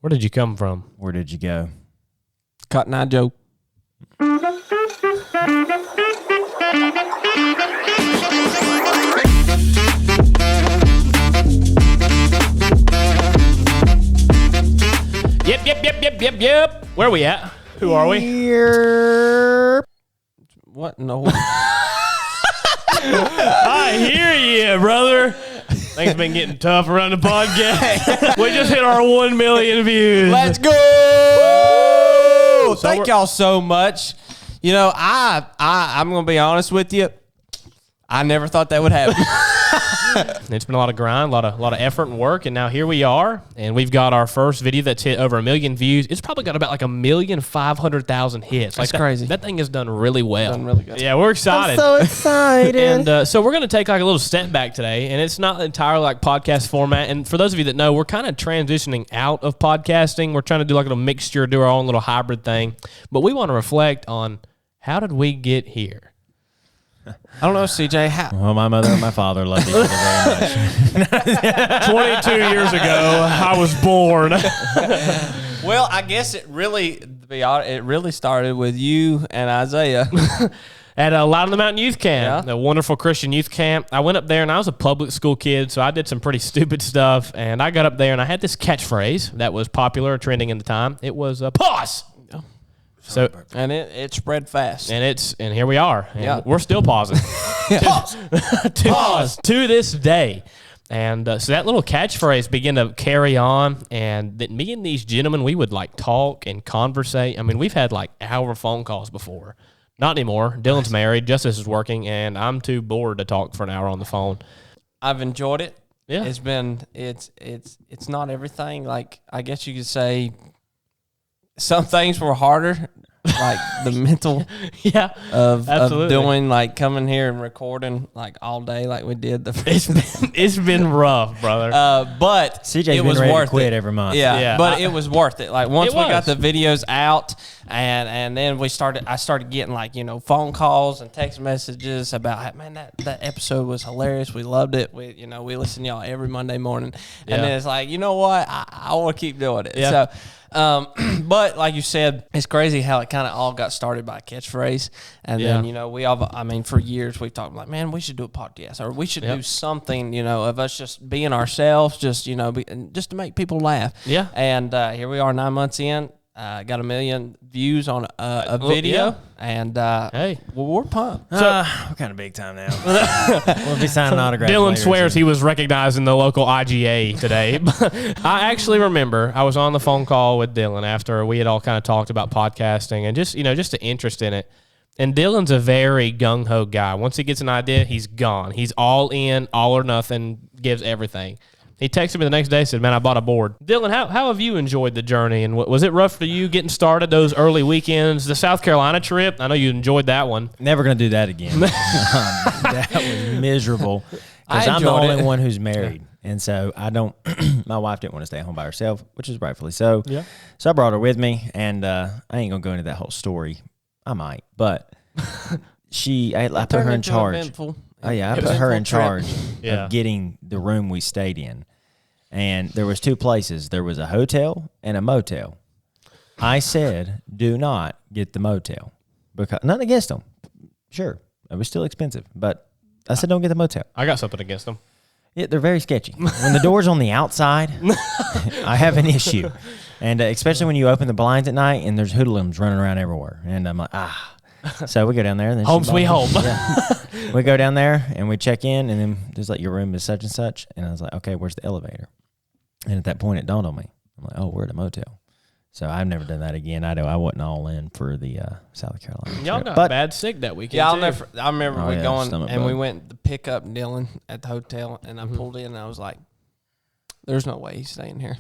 Where did you come from? Where did you go? Cotton Eye Joe. Yep. Where are we at? Who are we? Here. What? No. I hear you, brother. Things been getting tough around the podcast. We just hit our 1 million views. Let's go! Thank y'all so much. You know, I'm gonna be honest with you. I never thought that would happen. It's been a lot of grind, a lot of effort and work, and now here we are, and we've got our first video that's hit over 1 million views. It's probably got about like 1,500,000 hits. That's crazy. That thing has done really well. Done really good. Yeah, we're excited. I'm so excited. And so we're going to take like a little step back today, and it's not entirely like podcast format. And for those of you that know, we're kind of transitioning out of podcasting. We're trying to do like a little mixture, do our own little hybrid thing. But we want to reflect on how did we get here? I don't know, CJ. Well, my mother and my father loved each other very much. 22 years ago, I was born. Well, I guess it really, to be honest, it really started with you and Isaiah. At Light on the Mountain Youth Camp, Yeah. a wonderful Christian youth camp. I went up there, and I was a public school kid, so I did some pretty stupid stuff. And I got up there, and I had this catchphrase that was popular, trending in the time. It was pause. So, And it spread fast. and here we are. And Yeah. we're still pausing. Pause. Pause to this day. And so that little catchphrase began to carry on, and that me and these gentlemen, we would like talk and conversate. I mean, we've had like hour phone calls before. Not anymore. Dylan's married, Justice is working, and I'm too bored to talk for an hour on the phone. I've enjoyed it. Yeah. It's not everything. Like, I guess you could say some things were harder, like the mental Yeah. of Absolutely. doing, like coming here and recording like all day like we did the first It's been rough, brother. but CJ's it been was ready to worth quit it. every month. Yeah, but it was worth it. Like once It we got was. the videos out, and then I started getting like phone calls and text messages about, man, that episode was hilarious. We loved it. We listen to y'all every Monday morning, Yeah. and then it's like, you know what, I want to keep doing it. Yeah. So. But like you said, it's crazy how it kind of all got started by a catchphrase, and Yeah. then we all. I mean, for years we've talked like, man, we should do a podcast, or we should do something, of us just being ourselves, just just to make people laugh. Yeah. And here we are, 9 months in. Got 1 million views on a video, yeah. and Hey. well, we're pumped. We're kind of big time now. We'll be signing autographs. Dylan later, swears too. he was recognized in the local IGA today. I actually remember I was on the phone call with Dylan after we had all kind of talked about podcasting and just the interest in it. And Dylan's a very gung-ho guy. Once he gets an idea, he's gone. He's all in, all or nothing, gives everything. He texted me the next day, said, man, I bought a board. Dylan, how have you enjoyed the journey? And was it rough for you getting started those early weekends? The South Carolina trip, I know you enjoyed that one. Never going to do that again. That was miserable. Because I I'm the enjoyed only it. one who's married. And so I don't, my wife didn't want to stay home by herself, which is rightfully so. Yeah. So I brought her with me, and I ain't going to go into that whole story. I might, but I put her in charge. Oh, yeah, I put her in charge Yeah. of getting the room we stayed in. And there was two places. There was a hotel and a motel. I said, do not get the motel. Because nothing against them. Sure, it was still expensive. But I said, don't get the motel. I got something against them. Yeah, they're very sketchy. When the door's on the outside, I have an issue. And especially when you open the blinds at night and there's hoodlums running around everywhere. And I'm like, So we go down there. And then Home sweet home. Yeah. We go down there and we check in, and then there's like, your room is such and such. And I was like, okay, where's the elevator? And at that point, it dawned on me. I'm like, oh, we're at a motel. So I've never done that again. I wasn't all in for the South Carolina Y'all trip. got But bad sick that weekend. Yeah, too. I remember Oh, we yeah, going stomach and bug. we went to pick up Dylan at the hotel, and I pulled in and I was like, "There's no way he's staying here."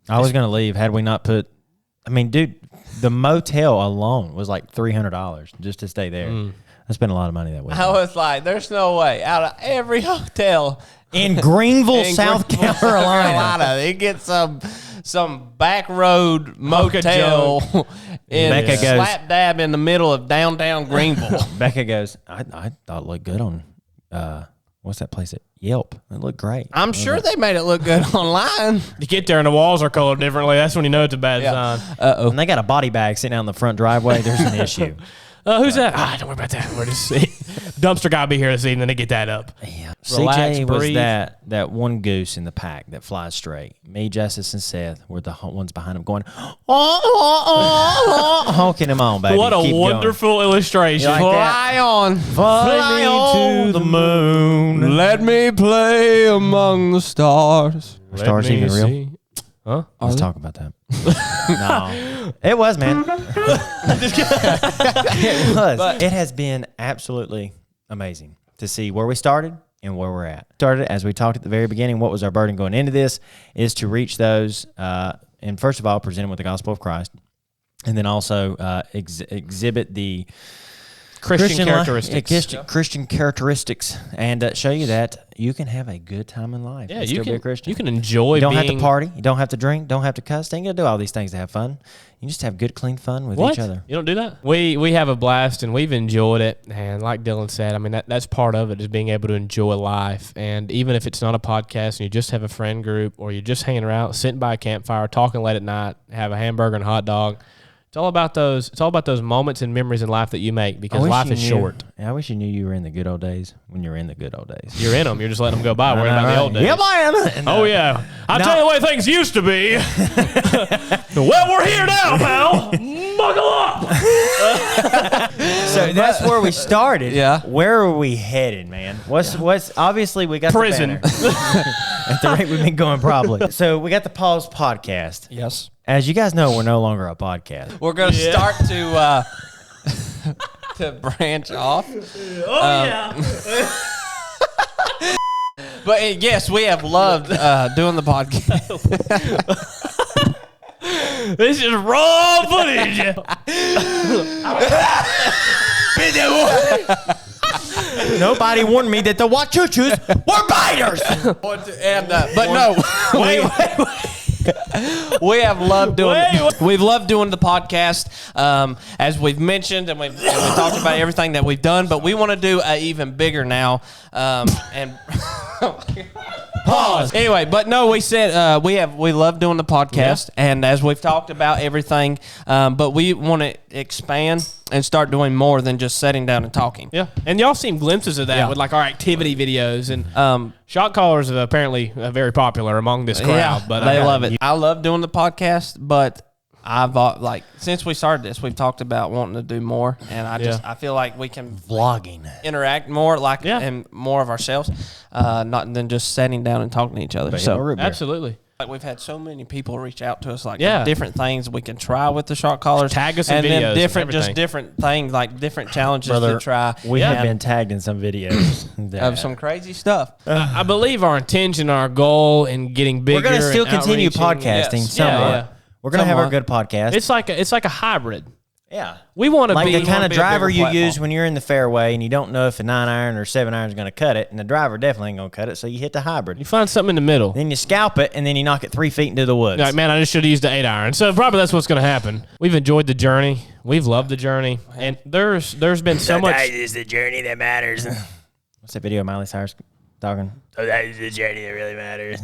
I was going to leave had we not put, I mean, dude, the motel alone was like $300 just to stay there. I spent a lot of money that way. I was like, "There's no way." Out of every hotel In Greenville, in South Greenville, Carolina. they get some back road motel in Becca goes- slap dab in the middle of downtown Greenville. Becca goes, I thought it looked good on, what's that place at Yelp. It looked great. I'm sure they made it look good online. You get there and the walls are colored differently. That's when you know it's a bad sign. And they got a body bag sitting out in the front driveway. There's an issue. Who's that? Don't worry about that. We're just dumpster guy will be here this evening to get that up. Yeah. Relax, CJ was breathe. that one goose in the pack that flies straight. Me, Justice, and Seth were the ones behind him going, honking him on, baby. What a Keep wonderful illustration. You like that? Fly on. Fly me to the moon. Let me play among the stars. Are stars Let me even real? see. Huh? Let's talk about that. No. It was, man. It was. It has been absolutely amazing to see where we started and where we're at. Started, as we talked at the very beginning, what was our burden going into this is to reach those, and first of all, present them with the gospel of Christ, and then also exhibit the Christian life- characteristics. Christian characteristics, and show you that you can have a good time in life. Yeah, and you still can. be a Christian. You can enjoy. You don't being, have to party. You don't have to drink. Don't have to cuss. You ain't gonna do all these things to have fun. You just have good, clean fun with What? each other. You don't do that? We have a blast and we've enjoyed it. And like Dylan said, I mean that's part of it is being able to enjoy life. And even if it's not a podcast and you just have a friend group or you're just hanging around, sitting by a campfire, talking late at night, have a hamburger and a hot dog. It's all about those. It's all about those moments and memories in life that you make because life is short. I wish you knew you were in the good old days when you were in the good old days. You're in them. You're just letting them go by. Worrying about the old days. Yeah, man. Oh yeah. I'll tell you the way things used to be. Well, we're here now, pal. Buckle up. So that's where we started. Yeah. Where are we headed, man? What's obviously we got Prison. The banner. At the rate we've been going, probably. So we got the Pause podcast. Yes. As you guys know, we're no longer a podcast. We're going to start to to branch off. Yeah. But yes, we have loved doing the podcast. This is raw footage. Nobody warned me that the Wachuchus were biters. And but no, we have loved doing. We've loved doing the podcast, as we've mentioned, and we've talked about everything that we've done. But we want to do even bigger now. And pause. Anyway, but no, we said we love doing the podcast, and as we've talked about everything, but we want to expand and start doing more than just sitting down and talking. Yeah, and y'all seen glimpses of that Yeah. with like our activity videos and shot callers are apparently very popular among this crowd. But they love it. I love doing the podcast, but I've since we started this, we've talked about wanting to do more, and I feel like we can Vlogging. interact more, and more of ourselves, not than just sitting down and talking to each other. Absolutely. Like we've had so many people reach out to us, like Yeah. different things we can try with the shot callers, Tag us in and videos then and different things, like different challenges Brother, to try. We Yeah. have been tagged in some videos Of some crazy stuff. I believe our intention, our goal in getting bigger. We're going to still and continue outreaching- podcasting yes. somewhat. Yeah. We're going to have our Somewhat. good podcast. It's like a hybrid. yeah. We want to Like be the kind of be a driver bigger you platform. use when you're in the fairway and you don't know if a 9-iron or 7-iron is going to cut it, and the driver definitely ain't going to cut it, so you hit the hybrid. You find something in the middle. Then you scalp it, and then you knock it 3 feet into the woods. Like, man, I just should have used the 8-iron. So probably that's what's going to happen. We've enjoyed the journey. We've loved the journey, and there's been so much. is the journey that matters. What's that video of Miley Cyrus talking? So that is the journey that really matters.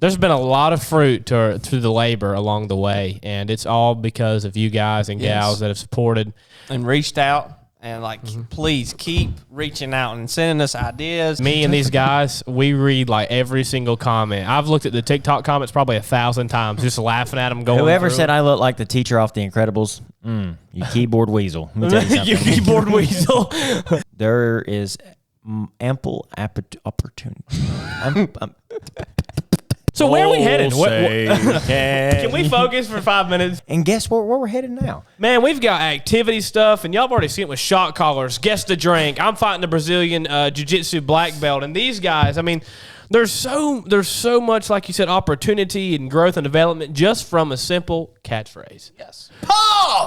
There's been a lot of fruit to the labor along the way, and it's all because of you guys and gals that have supported. And reached out and please keep reaching out and sending us ideas. Me and these guys, we read like every single comment. I've looked at the TikTok comments probably 1,000 times, just laughing at them. Going, Whoever through said it. I look like the teacher off The Incredibles, you keyboard weasel. Let me tell you something. you keyboard weasel. There is ample opportunity. So where are we headed? Can Can we focus for 5 minutes? And guess where we're headed now? Man, we've got activity stuff, and y'all have already seen it with shot callers, guess the drink. I'm fighting the Brazilian jiu-jitsu black belt, and these guys, I mean, there's so much, like you said, opportunity and growth and development just from a simple catchphrase. Yes.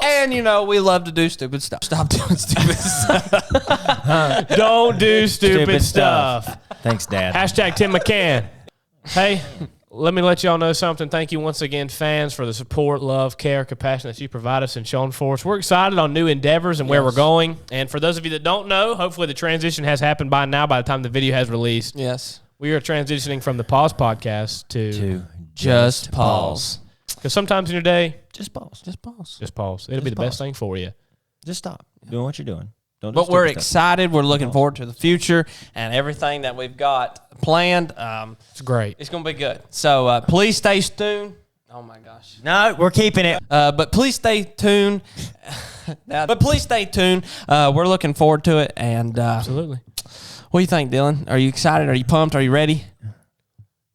And we love to do stupid stuff. Stop doing stupid stuff. Don't do stupid stuff. Thanks, Dad. Hashtag Tim McCann. Hey, let me let y'all know something. Thank you once again, fans, for the support, love, care, compassion that you provide us and shown for us. We're excited on new endeavors and where we're going. And for those of you that don't know, hopefully the transition has happened by now by the time the video has released. Yes. We are transitioning from the Pause Podcast to Just pause. Because sometimes in your day, Just pause. Just pause. just pause. It'll be the best thing for you. Just stop doing what you're doing. Don't. But do we're stupid stuff. excited. We're looking forward to the future and everything that we've got planned. It's great. It's going to be good. So please stay tuned. Oh, my gosh. No, we're keeping it. But please stay tuned. We're looking forward to it. And Absolutely. what do you think, Dylan? Are you excited? Are you pumped? Are you ready?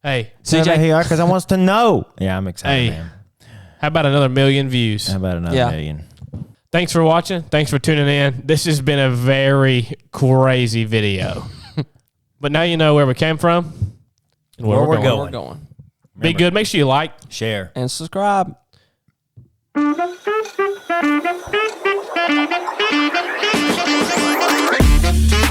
Hey, CJ? here because I wants to know. Yeah, I'm excited, Hey. man. how about another million views? How about another Yeah. million? Thanks for watching. Thanks for tuning in. This has been a very crazy video. But now you know where we came from and where we're going. We're going. Be good. Make sure you like. Share. And subscribe. Thank you.